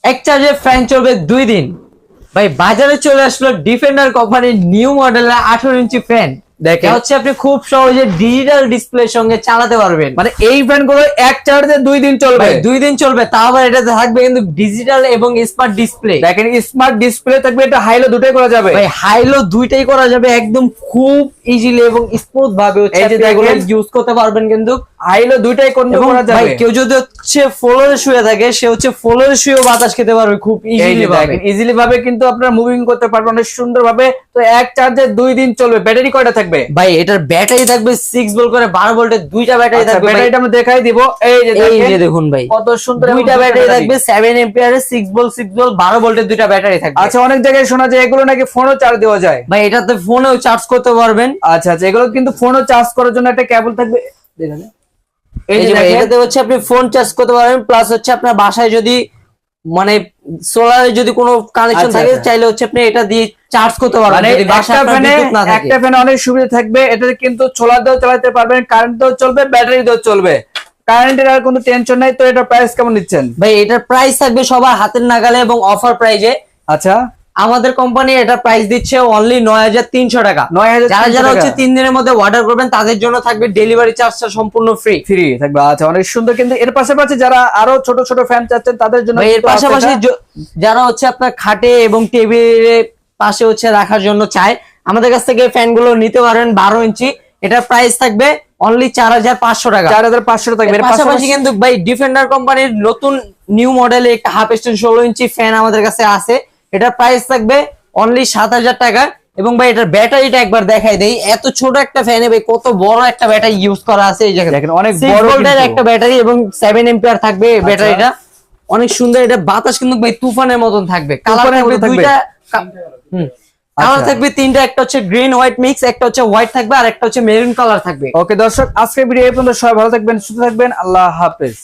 এক চার্জে ফ্যান চলবে 2 দিন। ভাই বাজারে চলে আসলো ডিফেন্ডার কোম্পানির নিউ মডেলের 18 ইঞ্চি ফ্যান। দেখেন হচ্ছে আপনি খুব সহজে ডিজিটাল ডিসপ্লের সঙ্গে চালাতে পারবেন। মানে এই ফ্যান গুলো এক চার্জে 2 দিন চলবে। 2 দিন চলবে, তাও আবার এটাতে থাকবে কিন্তু ডিজিটাল এবং স্মার্ট ডিসপ্লে। দেখেন স্মার্ট ডিসপ্লে থাকবে, এটা হাইলো দুটোই করা যাবে। ভাই হাইলো দুইটাই করা যাবে একদম খুব ইজিলি এবং স্মুথ ভাবে। এই যে এগুলো দেখেন ইউজ করতে পারবেন কিন্তু হাইলো দুইটাই এবং করা যাবে। ভাই কেউ যদি হচ্ছে ফ্লোরে শুয়ে থাকে, সে হচ্ছে ফ্লোরে শুয়েও বাতাস খেতে পারবে খুব ইজিলি ভাবে। ইজিলি ভাবে কিন্তু আপনারা মুভিং করতে পারবেন অনেক সুন্দর ভাবে। তো এক চার্জে 2 দিন চলবে। ব্যাটারি কয়টা থাকবে? ভাই এটার ব্যাটারি থাকবে 6 ভোল্ট করে 12 ভোল্টের দুইটা ব্যাটারি থাকবে। ব্যাটারিটা আমি দেখাই দিব। এই যে দেখুন ভাই কত সুন্দর দুইটা ব্যাটারি থাকবে 7 এম্পিয়ারের 6 ভোল্ট 12 ভোল্টের দুইটা ব্যাটারি থাকবে। আচ্ছা, অনেক জায়গায় শোনা যায় এগুলো নাকি ফোনও চার্জ দেওয়া যায়। ভাই এটাতে ফোনেও চার্জ করতে পারবেন। আচ্ছা, এগুলো কিন্তু ফোনও চার্জ করার জন্য একটা কেবল থাকবে। দেখেন এই যে ভাই এটাতে হচ্ছে আপনি ফোন চার্জ করতে পারবেন, প্লাস হচ্ছে আপনার বাসায় যদি মানে সোলারে যদি কোনো কানেকশন থাকে চাইলে হচ্ছে আপনি এটা দিয়ে চার্জ করতে পারবেন। মানে যদি বাসায় আপনার বিদ্যুৎ না থাকে, একটা ফ্যানে অনেক সুবিধা থাকবে। এটাতে কিন্তু সোলার দিয়েও চালাতে পারবেন, কারেন্ট দিয়েও চলবে, ব্যাটারি দিয়েও চলবে। কারেন্টের আর কোনো টেনশন নাই। তো এটা প্রাইস কেমন নিচ্ছেন? ভাই এটার প্রাইস থাকবে সবার হাতের নাগালে এবং অফার প্রাইজে। আচ্ছা, আমাদের কোম্পানি এটা প্রাইস দিচ্ছে অনলি 9300 টাকা। 9300 যারা হচ্ছে 3 দিনের মধ্যে অর্ডার করবেন তাদের জন্য থাকবে ডেলিভারি চার্জটা সম্পূর্ণ ফ্রি থাকবে। আচ্ছা, অনেক সুন্দর। কিন্তু এর পাশাপাশি যারা আরো ছোট ছোট ফ্যান চাচ্ছেন তাদের জন্য এর পাশাপাশি যারা হচ্ছে আপনার খাটে এবং টেবিলের পাশে হচ্ছে রাখার জন্য চায়, আমাদের কাছ থেকে ফ্যান গুলো নিতে পারেন 12 ইঞ্চি। এটার প্রাইস থাকবে অনলি 4500 টাকা। 4500 টাকা। এর পাশাপাশি কিন্তু ভাই ডিফেন্ডার কোম্পানির নতুন নিউ মডেলে একটা হাফ স্টোন 16 ইঞ্চি ফ্যান আমাদের কাছে আছে। এটার প্রাইস থাকবে অনলি 7000 টাকা। এবং ভাই এটার ব্যাটারিটা একবার দেখাই দেই। এত ছোট একটা ফ্যানে ভাই কত বড় একটা ব্যাটারি ইউজ করা আছে। এই জায়গায় দেখেন অনেক 6 বড় ভোল্টের একটা ব্যাটারি এবং 7 এম্পিয়ার থাকবে ব্যাটারিটা। অনেক সুন্দর। এটা বাতাস কিন্তু ভাই তুফানের মতন থাকবে। কালার থাকবে দুইটা। কালার থাকবে তিনটা, একটা হচ্ছে গ্রিন হোয়াইট মিক্স, একটা হচ্ছে হোয়াইট থাকবে আর একটা হচ্ছে মেরুন কালার থাকবে। ওকে দর্শক, আজকের ভিডিও এই পর্যন্ত। সবাই ভালো থাকবেন, সুস্থ থাকবেন। আল্লাহ হাফেজ।